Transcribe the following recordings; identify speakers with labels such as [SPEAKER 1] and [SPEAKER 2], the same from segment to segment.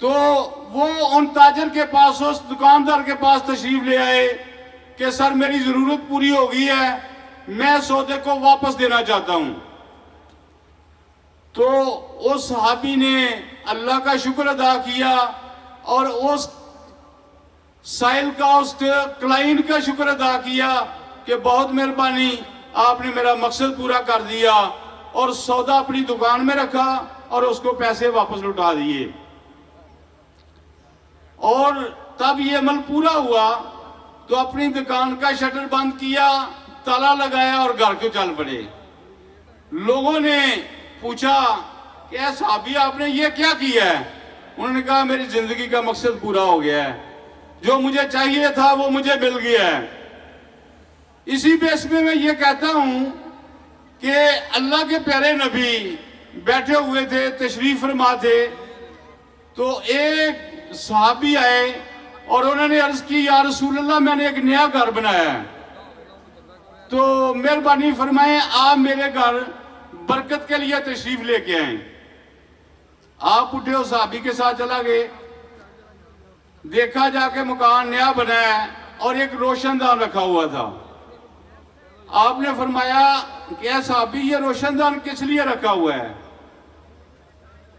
[SPEAKER 1] تو وہ ان تاجر کے پاس، اس دکاندار کے پاس تشریف لے آئے کہ سر میری ضرورت پوری ہو گئی ہے، میں سودے کو واپس دینا چاہتا ہوں۔ تو اس صحابی نے اللہ کا شکر ادا کیا اور اس سائل کا، اس کلائنٹ کا شکر ادا کیا کہ بہت مہربانی، آپ نے میرا مقصد پورا کر دیا، اور سودا اپنی دکان میں رکھا اور اس کو پیسے واپس لوٹا دیے۔ اور تب یہ عمل پورا ہوا تو اپنی دکان کا شٹر بند کیا، تالا لگایا اور گھر کو چل پڑے۔ لوگوں نے پوچھا کہ اے صحابی آپ نے یہ کیا کیا ہے؟ انہوں نے کہا میری زندگی کا مقصد پورا ہو گیا ہے، جو مجھے چاہیے تھا وہ مجھے مل گیا ہے۔ اسی بیس میں یہ کہتا ہوں کہ اللہ کے پیارے نبی بیٹھے ہوئے تھے، تشریف فرما تھے، تو ایک صحابی آئے اور انہوں نے عرض کی یا رسول اللہ میں نے ایک نیا گھر بنایا ہے، تو مہربانی فرمائیں آپ میرے گھر برکت کے لیے تشریف لے کے آئیں۔ آپ اٹھے اور صحابی کے ساتھ چلا گئے، دیکھا جا کے مکان نیا بنا ہے اور ایک روشن دان رکھا ہوا تھا۔ آپ نے فرمایا کہ اے صحابی یہ روشن دان کس لیے رکھا ہوا ہے؟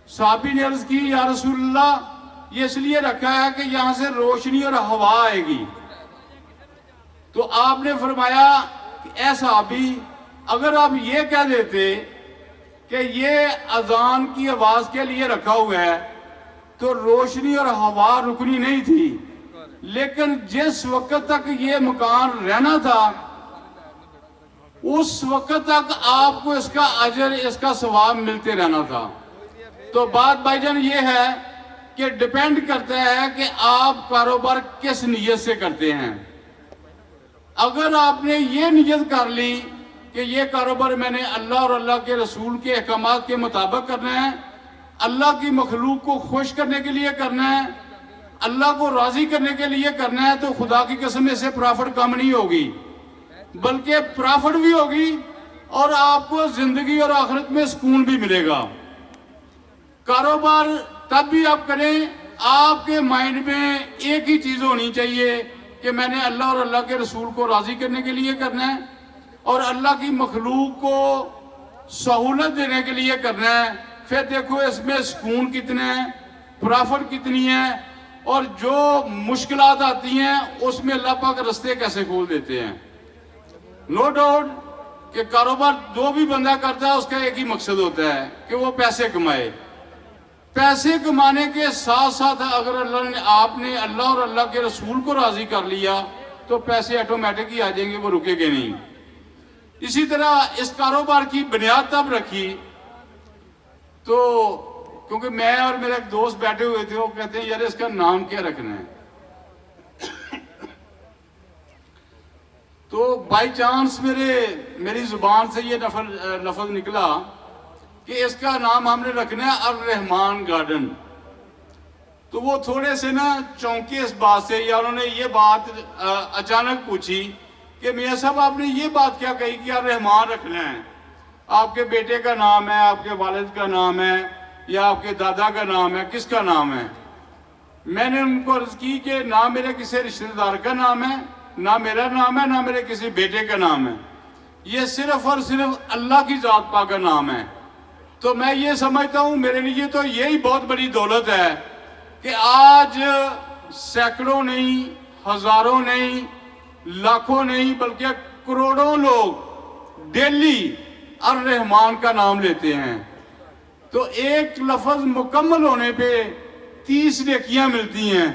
[SPEAKER 1] صحابی نے عرض کی یا رسول اللہ یہ اس لیے رکھا ہے کہ یہاں سے روشنی اور ہوا آئے گی۔ تو آپ نے فرمایا کہ اے صحابی اگر آپ یہ کہہ دیتے کہ یہ اذان کی آواز کے لیے رکھا ہوا ہے تو روشنی اور ہوا رکنی نہیں تھی، لیکن جس وقت تک یہ مکان رہنا تھا اس وقت تک آپ کو اس کا اجر، اس کا ثواب ملتے رہنا تھا۔ تو بات بھائی جان یہ ہے کہ ڈیپینڈ کرتا ہے کہ آپ کاروبار کس نیت سے کرتے ہیں۔ اگر آپ نے یہ نیت کر لی کہ یہ کاروبار میں نے اللہ اور اللہ کے رسول کے احکامات کے مطابق کرنا ہے، اللہ کی مخلوق کو خوش کرنے کے لیے کرنا ہے، اللہ کو راضی کرنے کے لیے کرنا ہے، تو خدا کی قسم سے پرافٹ کم نہیں ہوگی، بلکہ پرافٹ بھی ہوگی اور آپ کو زندگی اور آخرت میں سکون بھی ملے گا۔ کاروبار تب بھی آپ کریں، آپ کے مائنڈ میں ایک ہی چیز ہونی چاہیے کہ میں نے اللہ اور اللہ کے رسول کو راضی کرنے کے لیے کرنا ہے اور اللہ کی مخلوق کو سہولت دینے کے لیے کرنا ہے۔ پھر دیکھو اس میں سکون کتنے ہیں، پرافٹ کتنی ہے، اور جو مشکلات آتی ہیں اس میں اللہ پاک رستے کیسے کھول دیتے ہیں۔ نو ڈاؤٹ کہ کاروبار جو بھی بندہ کرتا ہے اس کا ایک ہی مقصد ہوتا ہے کہ وہ پیسے کمائے۔ پیسے کمانے کے ساتھ ساتھ اگر آپ نے اللہ اور اللہ کے رسول کو راضی کر لیا تو پیسے آٹومیٹک ہی آ جائیں گے، وہ رکے گے نہیں۔ اسی طرح اس کاروبار کی بنیاد تب رکھی تو کیونکہ میں اور میرا ایک دوست بیٹھے ہوئے تھے، وہ کہتے ہیں یار اس کا نام کیا رکھنا ہے؟ تو بائی چانس میری زبان سے یہ لفظ نکلا کہ اس کا نام ہم نے رکھنا ہے الرحمان گارڈن۔ تو وہ تھوڑے سے چونکے اس بات سے، یا انہوں نے یہ بات اچانک پوچھی کہ میاں صاحب آپ نے یہ بات کیا کہی کہ الرحمان رکھنا ہے؟ آپ کے بیٹے کا نام ہے، آپ کے والد کا نام ہے، یا آپ کے دادا کا نام ہے، کس کا نام ہے؟ میں نے ان کو عرض کی کہ نہ میرے کسی رشتہ دار کا نام ہے، نہ میرا نام ہے، نہ میرے کسی بیٹے کا نام ہے، یہ صرف اور صرف اللہ کی ذات پاک کا نام ہے۔ تو میں یہ سمجھتا ہوں میرے لیے تو یہی بہت بڑی دولت ہے کہ آج سینکڑوں نہیں، ہزاروں نہیں، لاکھوں نہیں، بلکہ کروڑوں لوگ ڈیلی الرحمان کا نام لیتے ہیں۔ تو ایک لفظ مکمل ہونے پہ 30 نیکیاں ملتی ہیں۔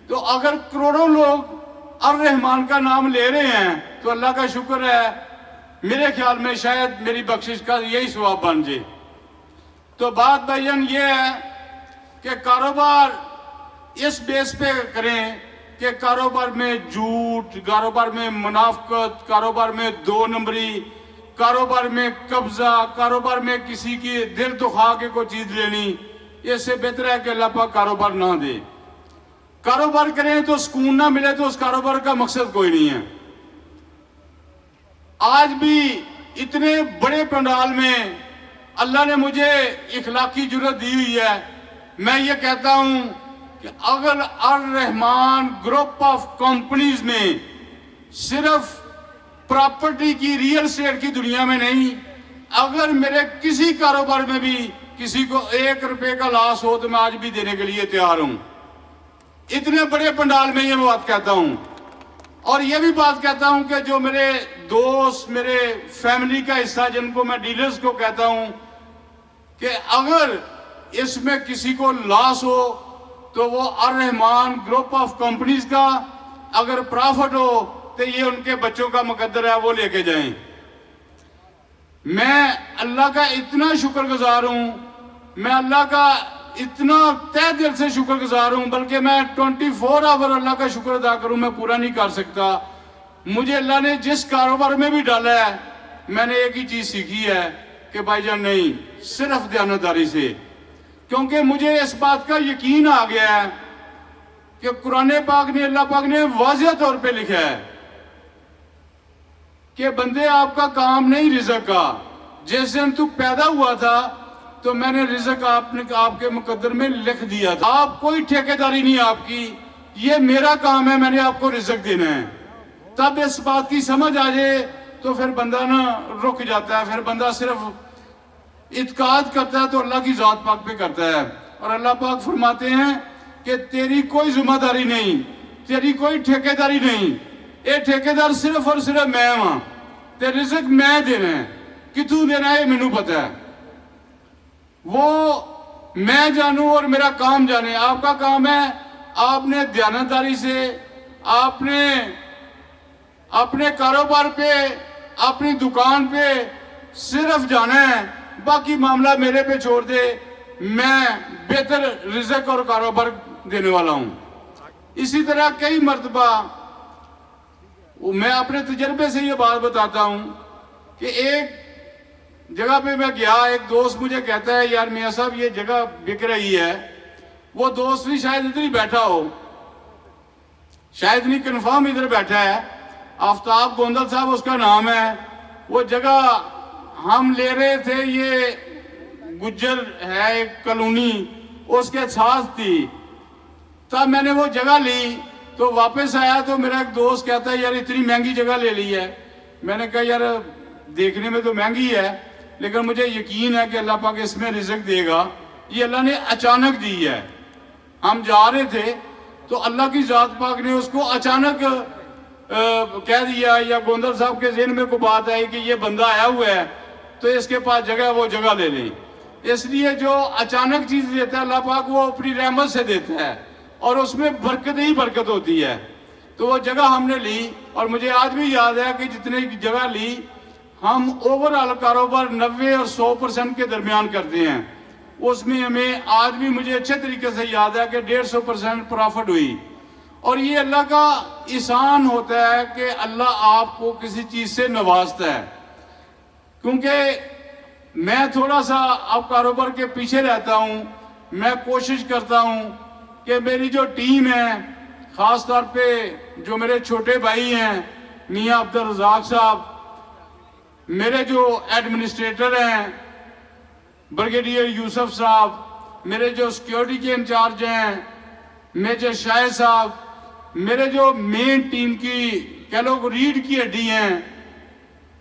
[SPEAKER 1] تو اگر کروڑوں لوگ الرحمان کا نام لے رہے ہیں تو اللہ کا شکر ہے، میرے خیال میں شاید میری بخشش کا یہی ثواب بن جائے۔ تو بات بھائیان یہ ہے کہ کاروبار اس بیس پہ کریں کہ کاروبار میں جھوٹ، کاروبار میں منافقت، کاروبار میں 2 نمبری، کاروبار میں قبضہ، کاروبار میں کسی کی دل دکھا کے کوئی چیز لینی، اس سے بہتر ہے کہ اللہ پاک کاروبار نہ دے۔ کاروبار کریں تو سکون نہ ملے تو اس کاروبار کا مقصد کوئی نہیں ہے۔ آج بھی اتنے بڑے پنڈال میں اللہ نے مجھے اخلاقی جرات دی ہوئی ہے میں یہ کہتا ہوں کہ اگر الرحمان گروپ آف کمپنیز میں صرف پراپرٹی کی ریئل اسٹیٹ کی دنیا میں نہیں، اگر میرے کسی کاروبار میں بھی کسی کو 1 روپے کا لاس ہو تو میں آج بھی دینے کے لیے تیار ہوں. اتنے بڑے پنڈال میں یہ بات کہتا ہوں. اور یہ بھی بات کہتا ہوں کہ جو میرے دوست، میرے فیملی کا حصہ جن کو میں ڈیلرز کو کہتا ہوں کہ اگر اس میں کسی کو لاس ہو تو وہ الرحمان گروپ آف کمپنیز کا، اگر پرافٹ ہو تو یہ ان کے بچوں کا مقدر ہے، وہ لے کے جائیں. میں اللہ کا اتنا شکر گزار ہوں، میں اللہ کا اتنا تہ دل سے شکر گزار ہوں، بلکہ میں 24 آور اللہ کا شکر ادا کروں میں پورا نہیں کر سکتا. مجھے اللہ نے جس کاروبار میں بھی ڈالا ہے، میں نے ایک ہی چیز سیکھی ہے کہ بھائی جان نہیں، صرف دیانتداری سے. کیونکہ مجھے اس بات کا یقین آ گیا ہے کہ قرآن پاک نے، اللہ پاک نے واضح طور پہ لکھا ہے کہ بندے آپ کا کام نہیں رزق کا. جس دن تو پیدا ہوا تھا تو میں نے رزق آپ کے مقدر میں لکھ دیا تھا. آپ کوئی ٹھیکیداری نہیں آپ کی، یہ میرا کام ہے، میں نے آپ کو رزق دینا ہے. تب اس بات کی سمجھ آ جائے تو پھر بندہ نا رک جاتا ہے، پھر بندہ صرف اعتقاد کرتا ہے تو اللہ کی ذات پاک پہ کرتا ہے. اور اللہ پاک فرماتے ہیں کہ تیری کوئی ذمہ داری نہیں، تیری کوئی ٹھیکیداری نہیں، اے ٹھیکیدار صرف اور صرف میں ہوں، تے رزق میں دینا ہے، کتوں دینا ہے مینوں پتہ ہے، وہ میں جانوں اور میرا کام جانے. آپ کا کام ہے، آپ نے دیانتداری سے، آپ نے اپنے کاروبار پہ، اپنی دکان پہ صرف جانا ہے، باقی معاملہ میرے پہ چھوڑ دے. میں بہتر رزق اور کاروبار دینے والا ہوں. اسی طرح کئی مرتبہ میں اپنے تجربے سے یہ بات بتاتا ہوں کہ ایک جگہ پہ میں گیا، ایک دوست مجھے کہتا ہے یار میاں صاحب یہ جگہ بک رہی ہے. وہ دوست بھی شاید ادھر ہی بیٹھا ہو، شاید نہیں، کنفرم ادھر بیٹھا ہے، آفتاب گوندل صاحب اس کا نام ہے. وہ جگہ ہم لے رہے تھے، یہ گجر ہے ایک کالونی، اس کے ساتھ تھی. تب میں نے وہ جگہ لی تو واپس آیا تو میرا ایک دوست کہتا ہے یار اتنی مہنگی جگہ لے لی ہے. میں نے کہا یار دیکھنے میں تو مہنگی ہے لیکن مجھے یقین ہے کہ اللہ پاک اس میں رزق دے گا. یہ اللہ نے اچانک دی ہے. ہم جا رہے تھے تو اللہ کی ذات پاک نے اس کو اچانک کہہ دیا، یا گوندل صاحب کے ذہن میں کوئی بات آئی کہ یہ بندہ آیا ہوا ہے تو اس کے پاس جگہ ہے، وہ جگہ لے لیں. اس لیے جو اچانک چیز دیتا ہے اللہ پاک وہ اپنی رحمت سے دیتا ہے اور اس میں برکت ہی برکت ہوتی ہے. تو وہ جگہ ہم نے لی اور مجھے آج بھی یاد ہے کہ جتنے جگہ لی ہم اوورآل کاروبار 90 اور 100% کے درمیان کرتے ہیں. اس میں ہمیں آج بھی مجھے اچھے طریقے سے یاد ہے کہ 150% پرافٹ ہوئی. اور یہ اللہ کا احسان ہوتا ہے کہ اللہ آپ کو کسی چیز سے نوازتا ہے. کیونکہ میں تھوڑا سا اب کاروبار کے پیچھے رہتا ہوں. میں کوشش کرتا ہوں کہ میری جو ٹیم ہے، خاص طور پہ جو میرے چھوٹے بھائی ہیں میاں عبدالرزاق صاحب، میرے جو ایڈمنسٹریٹر ہیں بریگیڈیئر یوسف صاحب، میرے جو سیکیورٹی کے انچارج ہیں میجر شاہ صاحب، میرے جو مین ٹیم کی کہہ لو ریڑھ کی ہڈی ہیں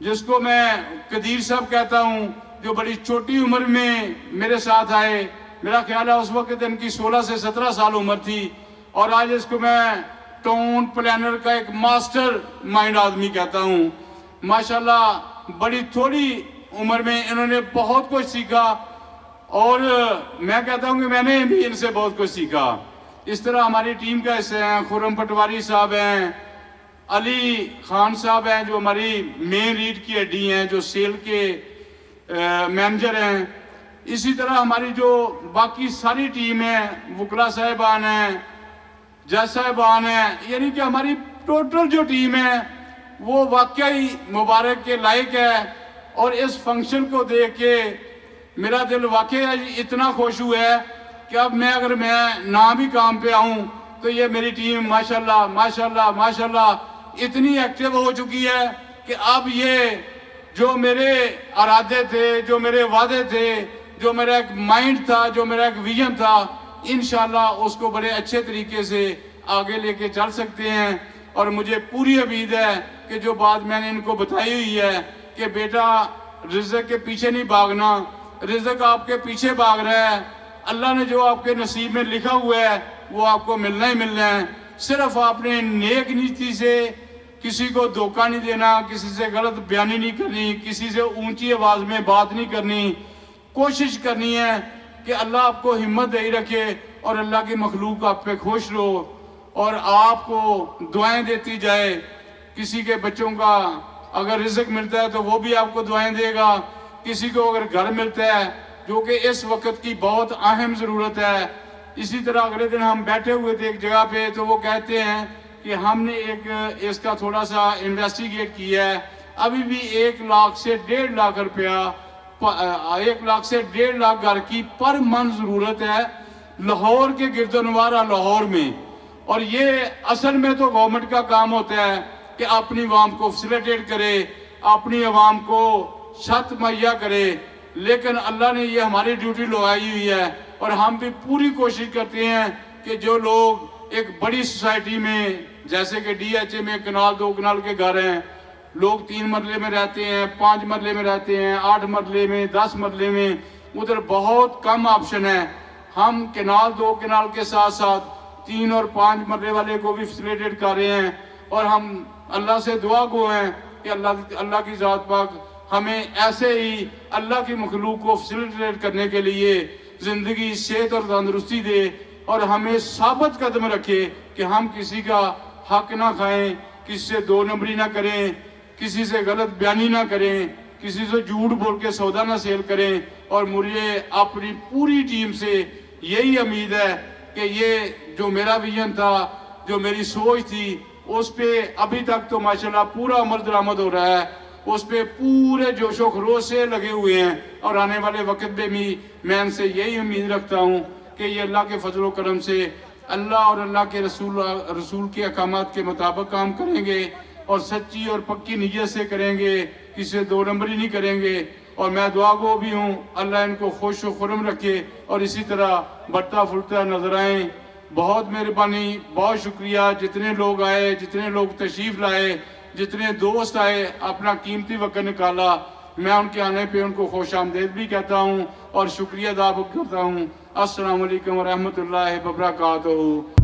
[SPEAKER 1] جس کو میں قدیر صاحب کہتا ہوں، جو بڑی چھوٹی عمر میں میرے ساتھ آئے. میرا خیال ہے اس وقت ان کی 16 سے 17 سال عمر تھی اور آج اس کو میں ٹاؤن پلانر کا ایک ماسٹر مائنڈ آدمی کہتا ہوں. ماشاءاللہ بڑی تھوڑی عمر میں انہوں نے بہت کچھ سیکھا اور میں کہتا ہوں کہ میں نے بھی ان سے بہت کچھ سیکھا. اس طرح ہماری ٹیم کا حصہ ہیں خرم پٹواری صاحب ہیں، علی خان صاحب ہیں جو ہماری مین ریڈ کی ہڈی ہیں، جو سیل کے مینیجر ہیں. اسی طرح ہماری جو باقی ساری ٹیم ہے، وکلا صاحبان ہیں، جج صاحبان ہیں، یعنی کہ ہماری ٹوٹل جو ٹیم ہے وہ واقعی مبارک کے لائق ہے. اور اس فنکشن کو دیکھ کے میرا دل واقعی اتنا خوش ہوا ہے کہ اب اگر میں نہ بھی کام پہ آؤں تو یہ میری ٹیم ماشاءاللہ ماشاءاللہ ماشاءاللہ اتنی ایکٹیو ہو چکی ہے کہ اب یہ جو میرے ارادے تھے، جو میرے وعدے تھے، جو میرا ایک مائنڈ تھا، جو میرا ایک ویژن تھا، انشاءاللہ اس کو بڑے اچھے طریقے سے آگے لے کے چل سکتے ہیں. اور مجھے پوری امید ہے کہ جو بات میں نے ان کو بتائی ہوئی ہے کہ بیٹا رزق کے پیچھے نہیں بھاگنا، رزق آپ کے پیچھے بھاگ رہا ہے. اللہ نے جو آپ کے نصیب میں لکھا ہوا ہے وہ آپ کو ملنا ہی ملنا ہے. صرف آپ نے نیک نیتی سے کسی کو دھوکہ نہیں دینا، کسی سے غلط بیانی نہیں کرنی، کسی سے اونچی آواز میں بات نہیں کرنی. کوشش کرنی ہے کہ اللہ آپ کو ہمت دے رکھے اور اللہ کی مخلوق آپ پہ خوش رہو اور آپ کو دعائیں دیتی جائے. کسی کے بچوں کا اگر رزق ملتا ہے تو وہ بھی آپ کو دعائیں دے گا. کسی کو اگر گھر ملتا ہے جو کہ اس وقت کی بہت اہم ضرورت ہے. اسی طرح اگلے دن ہم بیٹھے ہوئے تھے ایک جگہ پہ تو وہ کہتے ہیں کہ ہم نے اس کا تھوڑا سا انویسٹیگیٹ کیا ہے، ابھی بھی 1 لاکھ سے 1.5 لاکھ روپیہ 1 لاکھ سے 1.5 لاکھ گھر کی پر من ضرورت ہے لاہور کے گرد و نواح لاہور میں. اور یہ اصل میں تو گورنمنٹ کا کام ہوتا ہے کہ اپنی عوام کو فیسیلیٹیٹ کرے، اپنی عوام کو چھت مہیا کرے. لیکن اللہ نے یہ ہماری ڈیوٹی لگائی ہوئی ہے اور ہم بھی پوری کوشش کرتے ہیں کہ جو لوگ ایک بڑی سوسائٹی میں جیسے کہ ڈی ایچ اے میں کنال 2 کنال کے گھر ہیں، لوگ 3 مرلے میں رہتے ہیں، 5 مرلے میں رہتے ہیں، 8 مرلے میں، 10 مرلے میں، ادھر بہت کم آپشن ہے. ہم کنال 2 کنال کے ساتھ ساتھ 3 اور 5 مرلے والے کو بھی فیسیلیٹیٹ کر رہے ہیں. اور ہم اللہ سے دعا گو ہیں کہ اللہ کی ذات پاک ہمیں ایسے ہی اللہ کی مخلوق کو فیسیلیٹیٹ کرنے کے لیے زندگی، صحت اور تندرستی دے اور ہمیں ثابت قدم رکھے کہ ہم کسی کا حق نہ کھائیں، کسی سے 2 نمبری نہ کریں، کسی سے غلط بیانی نہ کریں، کسی سے جھوٹ بول کے سودا نہ سیل کریں. اور مجھے اپنی پوری ٹیم سے یہی امید ہے کہ یہ جو میرا ویژن تھا، جو میری سوچ تھی، اس پہ ابھی تک تو ماشاءاللہ پورا عمل درآمد ہو رہا ہے. اس پہ پورے جوش و خروش سے لگے ہوئے ہیں اور آنے والے وقت میں بھی میں ان سے یہی امید رکھتا ہوں کہ یہ اللہ کے فضل و کرم سے اللہ اور اللہ کے رسول کے احکامات کے مطابق کام کریں گے اور سچی اور پکی نیت سے کریں گے، کسی سے 2 نمبری نہیں کریں گے. اور میں دعا گو بھی ہوں اللہ ان کو خوش و خرم رکھے اور اسی طرح بڑھتا پھولتا نظر آئیں. بہت مہربانی، بہت شکریہ جتنے لوگ آئے، جتنے لوگ تشریف لائے، جتنے دوست آئے، اپنا قیمتی وقت نکالا. میں ان کے آنے پہ ان کو خوش آمدید بھی کہتا ہوں اور شکریہ ادا کرتا ہوں. السلام علیکم ورحمۃ اللہ وبرکاتہ.